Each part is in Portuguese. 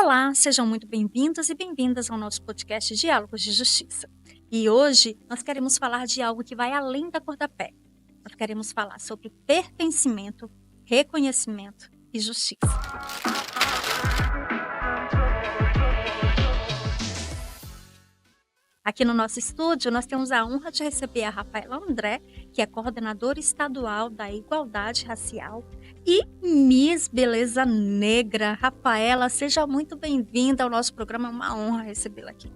Olá, sejam muito bem-vindos e bem-vindas ao nosso podcast Diálogos de Justiça. E hoje nós queremos falar de algo que vai além da cor da pele. Nós queremos falar sobre pertencimento, reconhecimento e justiça. Aqui no nosso estúdio, nós temos a honra de receber a Rafaela André, que é coordenadora estadual da Igualdade Racial e Miss Beleza Negra. Rafaela, seja muito bem-vinda ao nosso programa, é uma honra recebê-la aqui.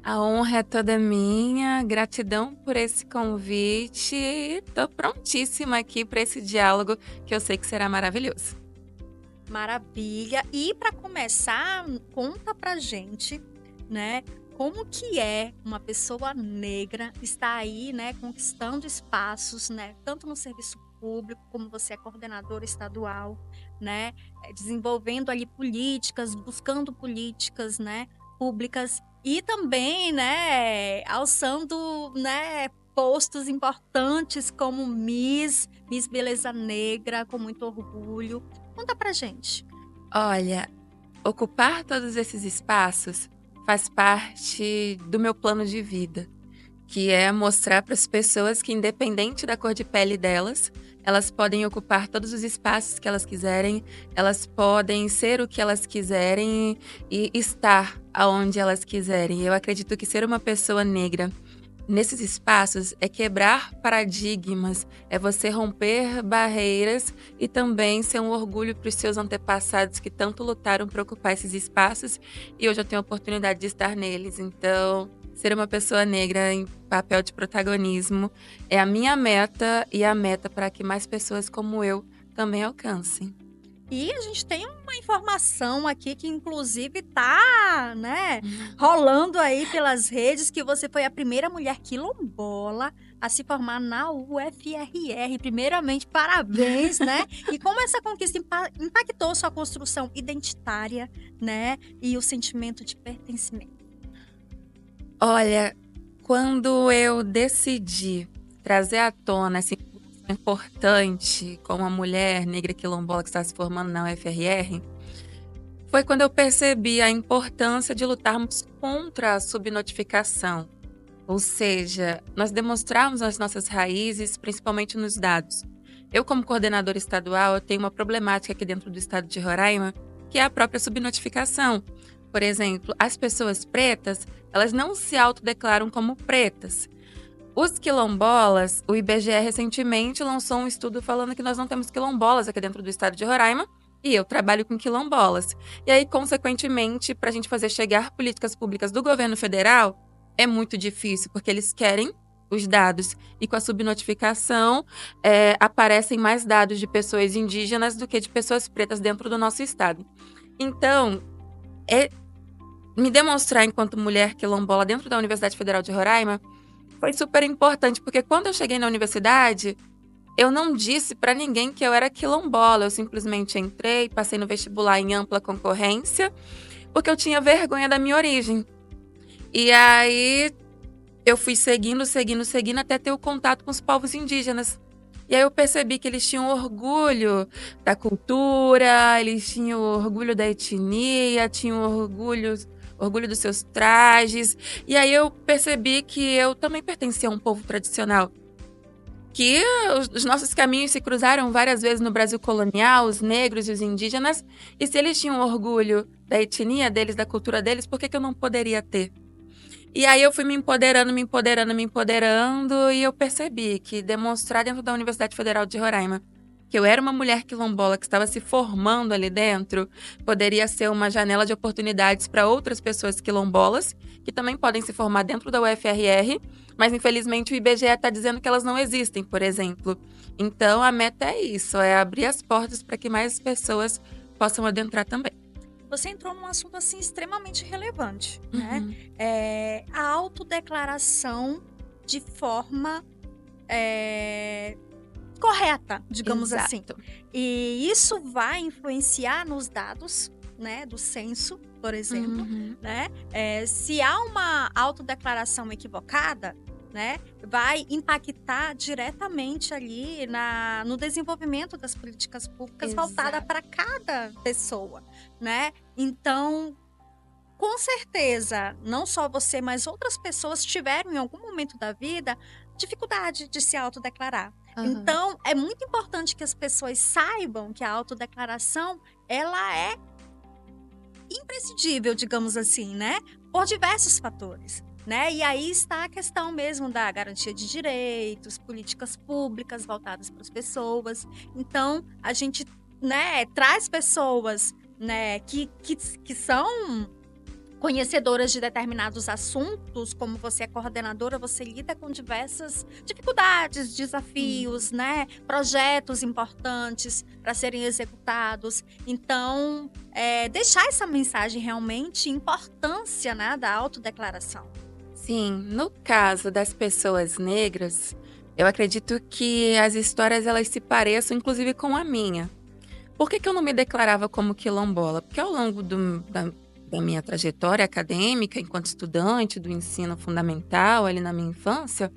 A honra é toda minha, gratidão por esse convite. Estou prontíssima aqui para esse diálogo que eu sei que será maravilhoso. Maravilha! E para começar, conta pra gente, né? Como que é uma pessoa negra estar aí, né, conquistando espaços, né, tanto no serviço público, como você é coordenadora estadual, né, desenvolvendo ali políticas, buscando políticas, né, públicas e também, né, alçando, né, postos importantes como Miss Beleza Negra, com muito orgulho. Conta pra gente. Olha, ocupar todos esses espaços faz parte do meu plano de vida, que é mostrar para as pessoas que, independente da cor de pele delas, elas podem ocupar todos os espaços que elas quiserem, elas podem ser o que elas quiserem e estar aonde elas quiserem. Eu acredito que ser uma pessoa negra nesses espaços é quebrar paradigmas, é você romper barreiras e também ser um orgulho para os seus antepassados que tanto lutaram para ocupar esses espaços e hoje eu tenho a oportunidade de estar neles. Então, ser uma pessoa negra em papel de protagonismo é a minha meta e a meta para que mais pessoas como eu também alcancem. E a gente tem uma informação aqui que inclusive tá, né, rolando aí pelas redes, que você foi a primeira mulher quilombola a se formar na UFRR. Primeiramente, parabéns, né? E como essa conquista impactou sua construção identitária, né, e o sentimento de pertencimento? Olha, quando eu decidi trazer à tona essa importante como uma mulher negra quilombola que está se formando na UFRR, foi quando eu percebi a importância de lutarmos contra a subnotificação. Ou seja, nós demonstrarmos as nossas raízes, principalmente nos dados. Eu, como coordenadora estadual, eu tenho uma problemática aqui dentro do estado de Roraima, que é a própria subnotificação. Por exemplo, as pessoas pretas, elas não se autodeclaram como pretas. Os quilombolas, o IBGE recentemente lançou um estudo falando que nós não temos quilombolas aqui dentro do estado de Roraima, e eu trabalho com quilombolas. E aí, consequentemente, para a gente fazer chegar políticas públicas do governo federal, é muito difícil, porque eles querem os dados. E com a subnotificação, aparecem mais dados de pessoas indígenas do que de pessoas pretas dentro do nosso estado. Então, me demonstrar enquanto mulher quilombola dentro da Universidade Federal de Roraima foi super importante, porque quando eu cheguei na universidade, eu não disse pra ninguém que eu era quilombola. Eu simplesmente entrei, passei no vestibular em ampla concorrência, porque eu tinha vergonha da minha origem. E aí, eu fui seguindo, até ter o contato com os povos indígenas. E aí eu percebi que eles tinham orgulho da cultura, eles tinham orgulho da etnia, tinham orgulho dos seus trajes. E aí eu percebi que eu também pertencia a um povo tradicional. Que os nossos caminhos se cruzaram várias vezes no Brasil colonial, os negros e os indígenas. E se eles tinham orgulho da etnia deles, da cultura deles, por que eu não poderia ter? E aí eu fui me empoderando, e eu percebi que demonstrar dentro da Universidade Federal de Roraima que eu era uma mulher quilombola que estava se formando ali dentro, poderia ser uma janela de oportunidades para outras pessoas quilombolas, que também podem se formar dentro da UFRR, mas infelizmente o IBGE está dizendo que elas não existem, por exemplo. Então a meta é isso, é abrir as portas para que mais pessoas possam adentrar também. Você entrou num assunto assim extremamente relevante, né? A autodeclaração de forma correta, digamos assim. E isso vai influenciar nos dados, né, do censo, por exemplo, né? Se há uma autodeclaração equivocada, né, vai impactar diretamente ali no desenvolvimento das políticas públicas voltada para cada pessoa, né? Então, com certeza, não só você, mas outras pessoas tiveram em algum momento da vida dificuldade de se autodeclarar. Aham. Então, é muito importante que as pessoas saibam que a autodeclaração, ela é imprescindível, digamos assim, né? Por diversos fatores, né? E aí está a questão mesmo da garantia de direitos, políticas públicas voltadas para as pessoas. Então, a gente, né, traz pessoas, né, que são conhecedoras de determinados assuntos, como você é coordenadora, você lida com diversas dificuldades, Sim. desafios, né? Projetos importantes para serem executados. Então, deixar essa mensagem realmente, importância, né, da autodeclaração. Sim, no caso das pessoas negras, eu acredito que as histórias elas se pareçam inclusive com a minha. Por que que eu não me declarava como quilombola? Porque ao longo da minha trajetória acadêmica, enquanto estudante do ensino fundamental, ali na minha infância,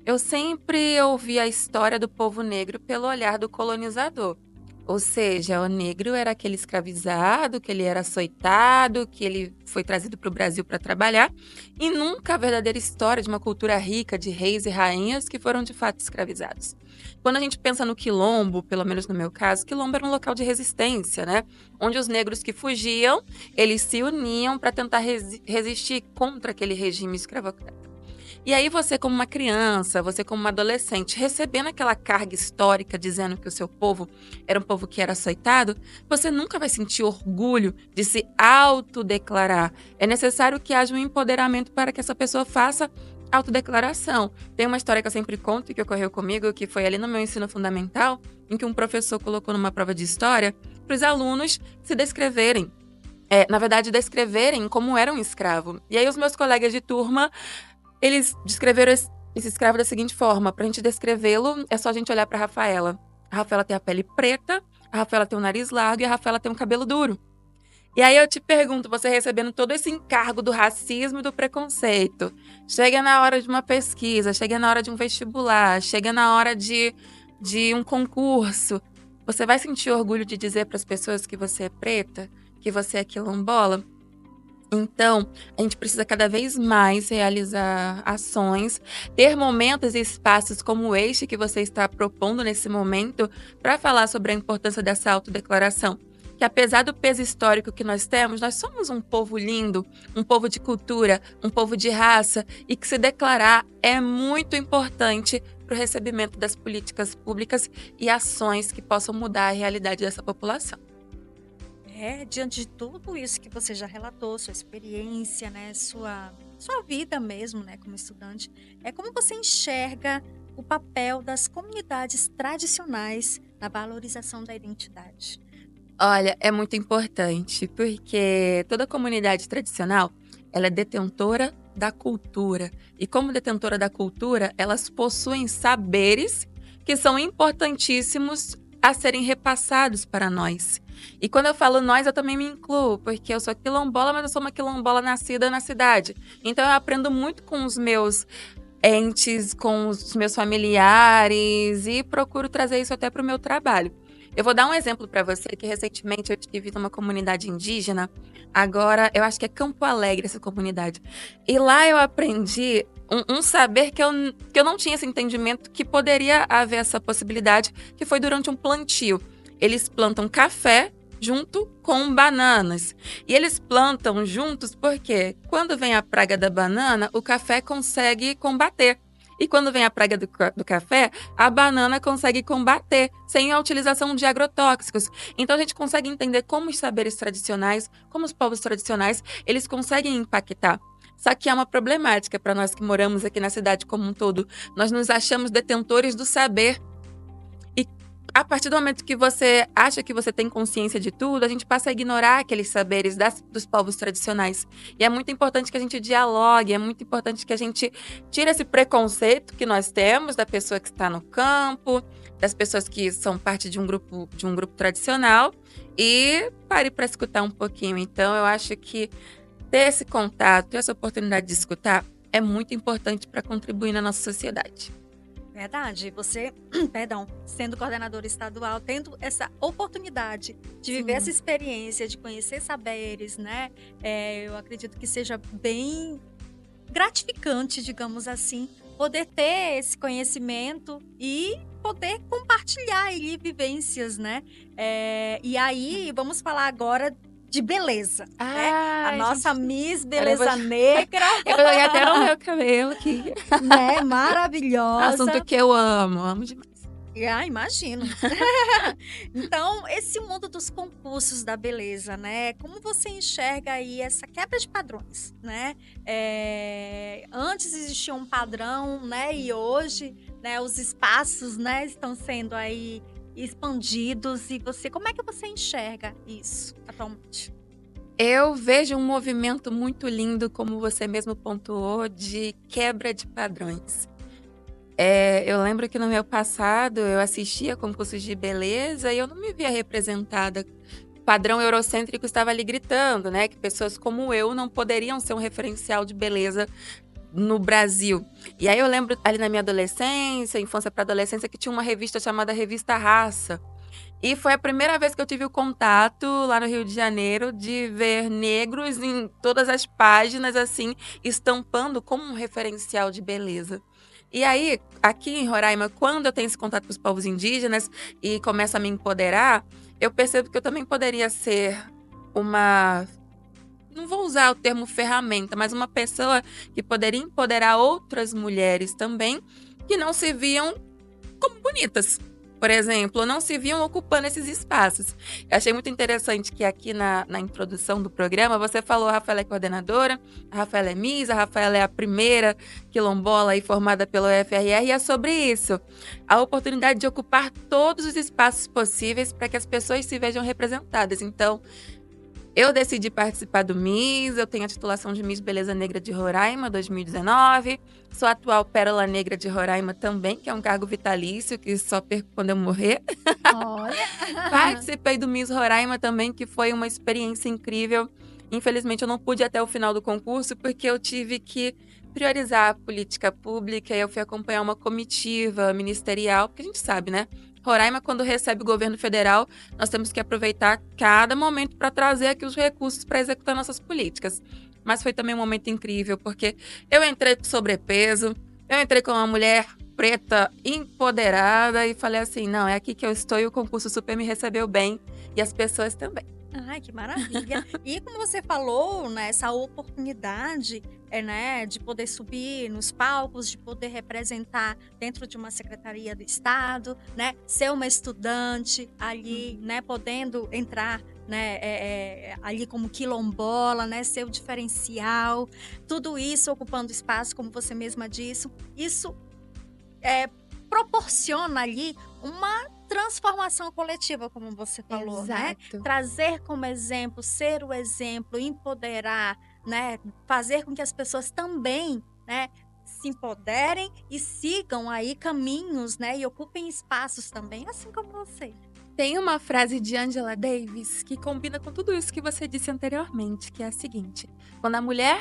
eu sempre ouvi a história do povo negro pelo olhar do colonizador. Ou seja, o negro era aquele escravizado, que ele era açoitado, que ele foi trazido para o Brasil para trabalhar, e nunca a verdadeira história de uma cultura rica de reis e rainhas que foram de fato escravizados. Quando a gente pensa no quilombo, pelo menos no meu caso, quilombo era um local de resistência, né? Onde os negros que fugiam, eles se uniam para tentar resistir contra aquele regime escravocrata. E aí você como uma criança, você como uma adolescente, recebendo aquela carga histórica dizendo que o seu povo era um povo que era açoitado, você nunca vai sentir orgulho de se autodeclarar. É necessário que haja um empoderamento para que essa pessoa faça autodeclaração. Tem uma história que eu sempre conto que ocorreu comigo, que foi ali no meu ensino fundamental, em que um professor colocou numa prova de história para os alunos se descreverem. Na verdade, descreverem como era um escravo. E aí os meus colegas de turma eles descreveram esse escravo da seguinte forma: pra gente descrevê-lo, é só a gente olhar pra Rafaela. A Rafaela tem a pele preta, a Rafaela tem o nariz largo e a Rafaela tem um cabelo duro. E aí eu te pergunto, você recebendo todo esse encargo do racismo e do preconceito, chega na hora de uma pesquisa, chega na hora de um vestibular, chega na hora de um concurso, você vai sentir orgulho de dizer para as pessoas que você é preta, que você é quilombola? Então, a gente precisa cada vez mais realizar ações, ter momentos e espaços como este que você está propondo nesse momento para falar sobre a importância dessa autodeclaração. Que apesar do peso histórico que nós temos, nós somos um povo lindo, um povo de cultura, um povo de raça, e que se declarar é muito importante para o recebimento das políticas públicas e ações que possam mudar a realidade dessa população. Diante de tudo isso que você já relatou, sua experiência, né, sua vida mesmo, né, como estudante, como você enxerga o papel das comunidades tradicionais na valorização da identidade? Olha, é muito importante, porque toda comunidade tradicional, ela é detentora da cultura. E como detentora da cultura, elas possuem saberes que são importantíssimos a serem repassados para nós. E quando eu falo nós, eu também me incluo, porque eu sou quilombola, mas eu sou uma quilombola nascida na cidade. Então eu aprendo muito com os meus entes, com os meus familiares e procuro trazer isso até para o meu trabalho. Eu vou dar um exemplo para você que recentemente eu estive numa comunidade indígena. Agora, eu acho que é Campo Alegre essa comunidade. E lá eu aprendi um saber que eu não tinha esse entendimento que poderia haver essa possibilidade, que foi durante um plantio. Eles plantam café junto com bananas. E eles plantam juntos porque quando vem a praga da banana, o café consegue combater. E quando vem a praga do café, a banana consegue combater sem a utilização de agrotóxicos. Então a gente consegue entender como os saberes tradicionais, como os povos tradicionais, eles conseguem impactar. Só que há uma problemática para nós que moramos aqui na cidade como um todo. Nós nos achamos detentores do saber. E a partir do momento que você acha que você tem consciência de tudo, a gente passa a ignorar aqueles saberes dos povos tradicionais. E é muito importante que a gente dialogue, é muito importante que a gente tire esse preconceito que nós temos da pessoa que está no campo, das pessoas que são parte de um grupo tradicional e pare para escutar um pouquinho. Então, eu acho que ter esse contato, ter essa oportunidade de escutar é muito importante para contribuir na nossa sociedade. Verdade. Você, perdão, sendo coordenadora estadual, tendo essa oportunidade de viver essa Sim. experiência, de conhecer saberes, né? Eu acredito que seja bem gratificante, digamos assim, poder ter esse conhecimento e poder compartilhar aí vivências, né? E aí, vamos falar agora de beleza, né? A Ai, nossa gente, Miss agora Beleza Negra, eu vou jogar até no meu cabelo aqui. né? Assunto Maravilhosa. que eu amo demais. Imagino. Então, esse mundo dos concursos da beleza, né? Como você enxerga aí essa quebra de padrões, né? Antes existia um padrão, né? E hoje, né? Os espaços, né? Estão sendo aí expandidos. E você, como é que você enxerga isso atualmente? Eu vejo um movimento muito lindo, como você mesmo pontuou, de quebra de padrões. Eu lembro que no meu passado eu assistia concursos de beleza e eu não me via representada. O padrão eurocêntrico estava ali gritando, né? Que pessoas como eu não poderiam ser um referencial de beleza no Brasil. E aí eu lembro ali na minha adolescência, infância para adolescência, que tinha uma revista chamada Revista Raça. E foi a primeira vez que eu tive o contato lá no Rio de Janeiro de ver negros em todas as páginas, assim, estampando como um referencial de beleza. E aí, aqui em Roraima, quando eu tenho esse contato com os povos indígenas e começo a me empoderar, eu percebo que eu também poderia ser uma. Não vou usar o termo ferramenta, mas uma pessoa que poderia empoderar outras mulheres também que não se viam como bonitas. Por exemplo, não se viam ocupando esses espaços. Eu achei muito interessante que aqui na introdução do programa você falou: a Rafaela é coordenadora, a Rafaela é Miss, a Rafaela é a primeira quilombola aí formada pelo FRR, e é sobre isso. A oportunidade de ocupar todos os espaços possíveis para que as pessoas se vejam representadas. Então, eu decidi participar do Miss, eu tenho a titulação de Miss Beleza Negra de Roraima 2019, sou a atual Pérola Negra de Roraima também, que é um cargo vitalício, que só perco quando eu morrer. Olha. Participei do Miss Roraima também, que foi uma experiência incrível. Infelizmente eu não pude ir até o final do concurso, porque eu tive que priorizar a política pública e eu fui acompanhar uma comitiva ministerial, porque a gente sabe, né? Roraima, quando recebe o governo federal, nós temos que aproveitar cada momento para trazer aqui os recursos para executar nossas políticas. Mas foi também um momento incrível, porque eu entrei com sobrepeso, eu entrei com uma mulher preta empoderada e falei assim, não, é aqui que eu estou e o concurso super me recebeu bem e as pessoas também. Ai, que maravilha. E como você falou, né, essa oportunidade né, de poder subir nos palcos, de poder representar dentro de uma secretaria do Estado, né, ser uma estudante ali, né, podendo entrar, né, ali como quilombola, né, ser o diferencial, tudo isso ocupando espaço, como você mesma disse, isso proporciona ali uma transformação coletiva, como você falou, né? Exato. Trazer como exemplo, ser o exemplo, empoderar, né? Fazer com que as pessoas também, né? Se empoderem e sigam aí caminhos, né? E ocupem espaços também, assim como você. Tem uma frase de Angela Davis que combina com tudo isso que você disse anteriormente, que é a seguinte: quando a mulher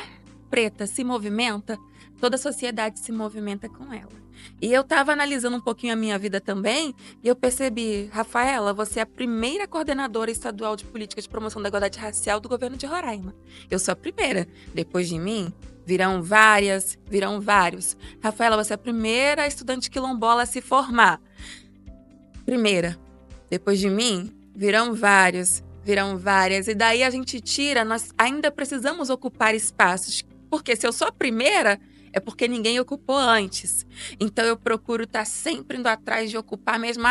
preta se movimenta, toda a sociedade se movimenta com ela. E eu estava analisando um pouquinho a minha vida também, e eu percebi, Rafaela, você é a primeira coordenadora estadual de política de promoção da igualdade racial do governo de Roraima. Eu sou a primeira. Depois de mim, virão várias, virão vários. Rafaela, você é a primeira estudante quilombola a se formar. Primeira. Depois de mim, virão vários, virão várias. E daí a gente tira, nós ainda precisamos ocupar espaços. Porque se eu sou a primeira, é porque ninguém ocupou antes. Então eu procuro estar sempre indo atrás de ocupar mesmo.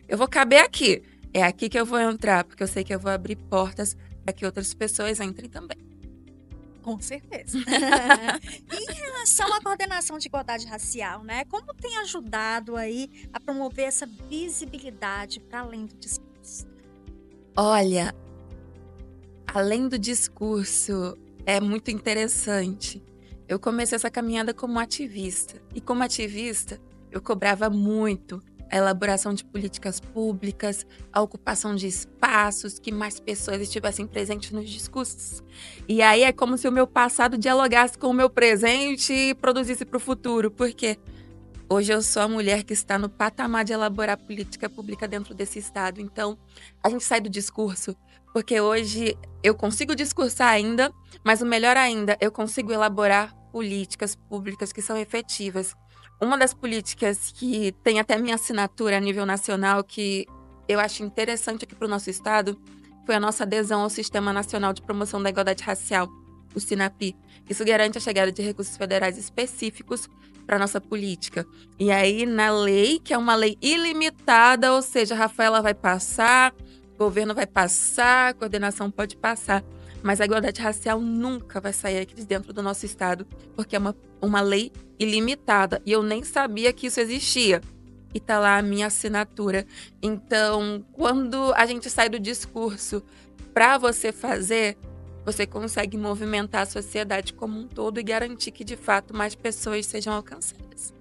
Eu vou caber aqui. É aqui que eu vou entrar, porque eu sei que eu vou abrir portas para que outras pessoas entrem também. Com certeza. E em relação à coordenação de igualdade racial, né? Como tem ajudado aí a promover essa visibilidade para além do discurso? Olha, além do discurso, é muito interessante. Eu comecei essa caminhada como ativista. E como ativista, eu cobrava muito a elaboração de políticas públicas, a ocupação de espaços, que mais pessoas estivessem presentes nos discursos. E aí é como se o meu passado dialogasse com o meu presente e produzisse para o futuro. Por quê? Hoje eu sou a mulher que está no patamar de elaborar política pública dentro desse estado. Então, a gente sai do discurso, porque hoje eu consigo discursar ainda, mas o melhor ainda, eu consigo elaborar políticas públicas que são efetivas. Uma das políticas que tem até minha assinatura a nível nacional, que eu acho interessante aqui para o nosso estado, foi a nossa adesão ao Sistema Nacional de Promoção da Igualdade Racial, o SINAPI. Isso garante a chegada de recursos federais específicos para nossa política. E aí, na lei, que é uma lei ilimitada, ou seja, a Rafaela vai passar, o governo vai passar, a coordenação pode passar, mas a igualdade racial nunca vai sair aqui de dentro do nosso estado, porque é uma lei ilimitada. E eu nem sabia que isso existia. E tá lá a minha assinatura. Então, quando a gente sai do discurso para você fazer, você consegue movimentar a sociedade como um todo e garantir que, de fato, mais pessoas sejam alcançadas.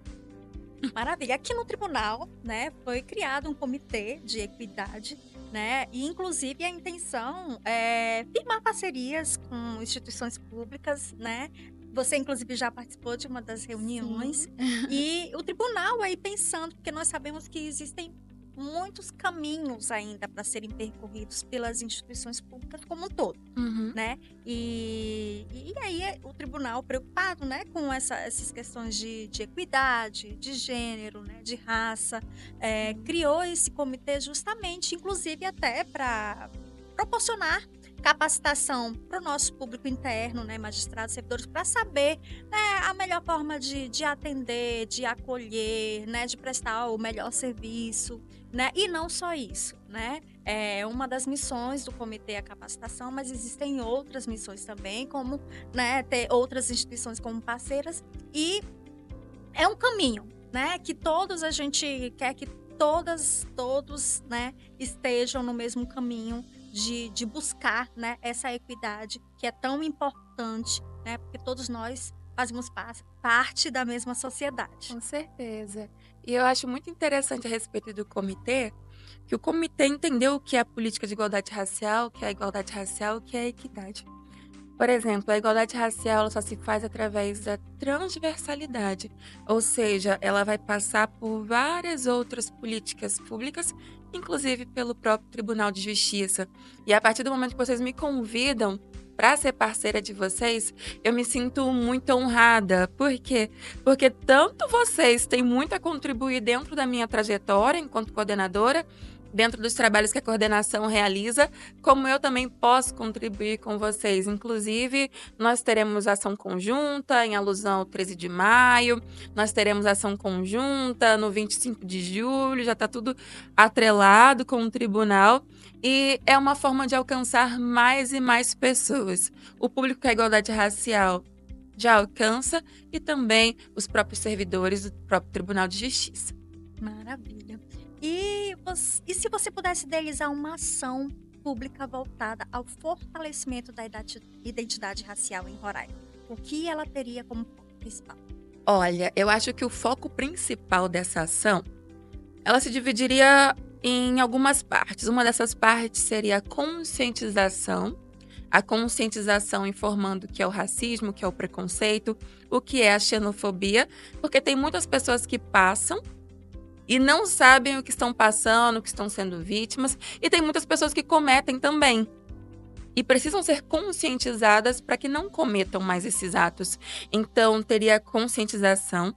Maravilha. Aqui no tribunal, né, foi criado um comitê de equidade, né, e inclusive a intenção é firmar parcerias com instituições públicas, né. Você, inclusive, já participou de uma das reuniões. Sim. E o tribunal aí pensando, porque nós sabemos que existem muitos caminhos ainda para serem percorridos pelas instituições públicas como um todo, Uhum. né? E aí o tribunal preocupado, né, com essas questões de equidade, de gênero, né, de raça, criou esse comitê justamente, inclusive até para proporcionar capacitação para o nosso público interno, né, magistrados, servidores, para saber, né, a melhor forma de atender, de acolher, né, de prestar o melhor serviço, né, e não só isso, né, uma das missões do comitê é a capacitação, mas existem outras missões também, como, né, ter outras instituições como parceiras, e é um caminho, né, que todos a gente quer que todos, né, estejam no mesmo caminho de buscar, né, essa equidade que é tão importante, né, porque todos nós fazemos parte da mesma sociedade. Com certeza. E eu acho muito interessante a respeito do comitê, que o comitê entendeu o que é a política de igualdade racial, o que é a igualdade racial, o que é a equidade. Por exemplo, a igualdade racial ela só se faz através da transversalidade, ou seja, ela vai passar por várias outras políticas públicas, inclusive pelo próprio Tribunal de Justiça. E a partir do momento que vocês me convidam para ser parceira de vocês, eu me sinto muito honrada. Por quê? Porque tanto vocês têm muito a contribuir dentro da minha trajetória enquanto coordenadora, dentro dos trabalhos que a coordenação realiza, como eu também posso contribuir com vocês. Inclusive, nós teremos ação conjunta em alusão ao 13 de maio, nós teremos ação conjunta no 25 de julho, já está tudo atrelado com o tribunal e é uma forma de alcançar mais e mais pessoas. O público que a igualdade racial já alcança e também os próprios servidores do próprio Tribunal de Justiça. Maravilha. E se você pudesse idealizar uma ação pública voltada ao fortalecimento da identidade racial em Roraima, o que ela teria como foco principal? Olha, eu acho que o foco principal dessa ação, ela se dividiria em algumas partes. Uma dessas partes seria a conscientização informando o que é o racismo, o que é o preconceito, o que é a xenofobia, porque tem muitas pessoas que passam e não sabem o que estão passando, o que estão sendo vítimas, e tem muitas pessoas que cometem também. E precisam ser conscientizadas para que não cometam mais esses atos. Então, teria a conscientização.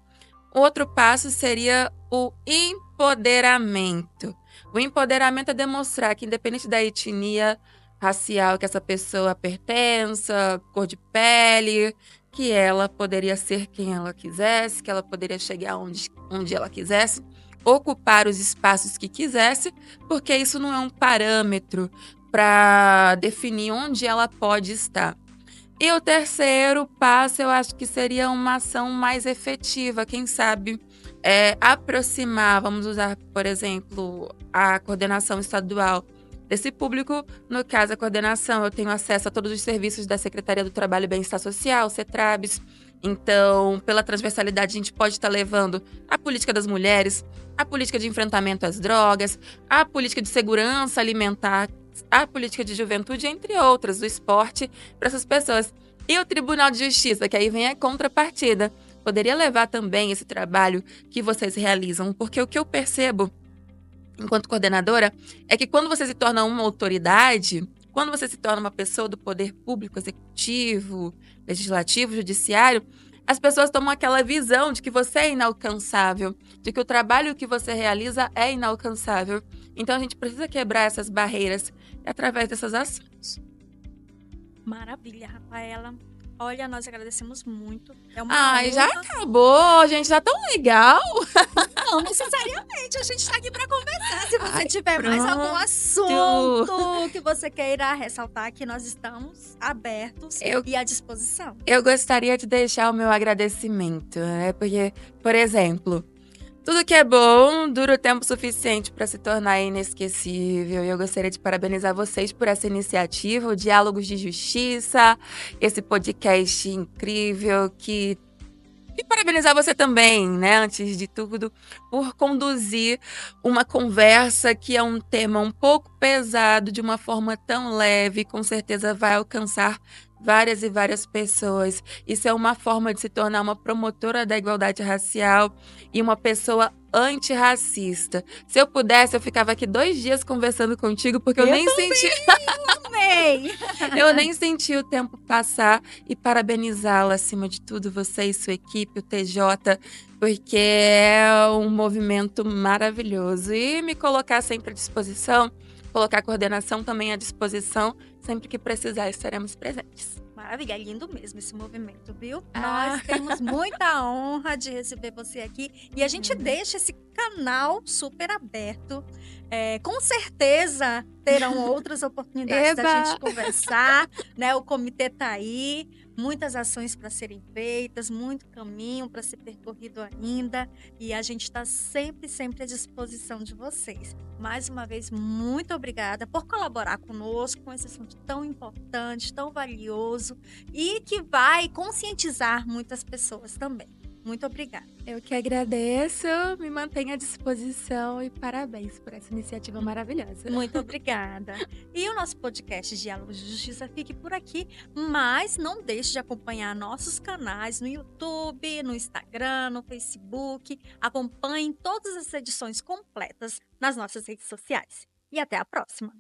Outro passo seria o empoderamento. O empoderamento é demonstrar que, independente da etnia racial que essa pessoa pertença, cor de pele, que ela poderia ser quem ela quisesse, que ela poderia chegar onde ela quisesse, ocupar os espaços que quisesse, porque isso não é um parâmetro para definir onde ela pode estar. E o terceiro passo, eu acho que seria uma ação mais efetiva, quem sabe aproximar, vamos usar, por exemplo, a coordenação estadual desse público. No caso, a coordenação, eu tenho acesso a todos os serviços da Secretaria do Trabalho e Bem-Estar Social, CETRABS. Então, pela transversalidade, a gente pode estar levando a política das mulheres, a política de enfrentamento às drogas, a política de segurança alimentar, a política de juventude, entre outras, do esporte, para essas pessoas. E o Tribunal de Justiça, que aí vem a contrapartida. poderia levar também esse trabalho que vocês realizam, porque o que eu percebo enquanto coordenadora é que quando você se torna uma autoridade, quando você se torna uma pessoa do poder público, executivo, legislativo, judiciário, as pessoas tomam aquela visão de que você é inalcançável, de que o trabalho que você realiza é inalcançável. Então a gente precisa quebrar essas barreiras através dessas ações. Maravilha, Rafaela. Olha, nós agradecemos muito. É uma Ai, já honra. acabou, gente, já tão legal. Não necessariamente, a gente está aqui para conversar. Se você Ai, tiver mais algum pronto. assunto que você queira ressaltar, que nós estamos abertos Eu e à disposição. Eu gostaria de deixar o meu agradecimento, né? Porque, por exemplo, tudo que é bom dura o tempo suficiente para se tornar inesquecível. E eu gostaria de parabenizar vocês por essa iniciativa, o Diálogos de Justiça, esse podcast incrível E parabenizar você também, né, antes de tudo, por conduzir uma conversa que é um tema um pouco pesado, de uma forma tão leve, com certeza vai alcançar várias e várias pessoas. Isso é uma forma de se tornar uma promotora da igualdade racial e uma pessoa antirracista. Se eu pudesse, eu ficava aqui 2 dias conversando contigo, porque eu nem senti. Amei! Eu nem senti o tempo passar e parabenizá-la acima de tudo, você e sua equipe, o TJ, porque é um movimento maravilhoso. E me colocar sempre à disposição, colocar a coordenação também à disposição, sempre que precisar estaremos presentes. Maravilha, é lindo mesmo esse movimento, viu? Ah. Nós temos muita honra de receber você aqui e a gente deixa esse canal super aberto. Com certeza terão outras oportunidades da Eba! gente conversar, né? O comitê tá aí, muitas ações para serem feitas, muito caminho para ser percorrido ainda e a gente está sempre, sempre à disposição de vocês. Mais uma vez, muito obrigada por colaborar conosco com esse assunto tão importante, tão valioso e que vai conscientizar muitas pessoas também. Muito obrigada. Eu que agradeço, me mantenho à disposição e parabéns por essa iniciativa maravilhosa. Muito obrigada. E o nosso podcast Diálogos de Justiça fique por aqui, mas não deixe de acompanhar nossos canais no YouTube, no Instagram, no Facebook. Acompanhem todas as edições completas nas nossas redes sociais. E até a próxima!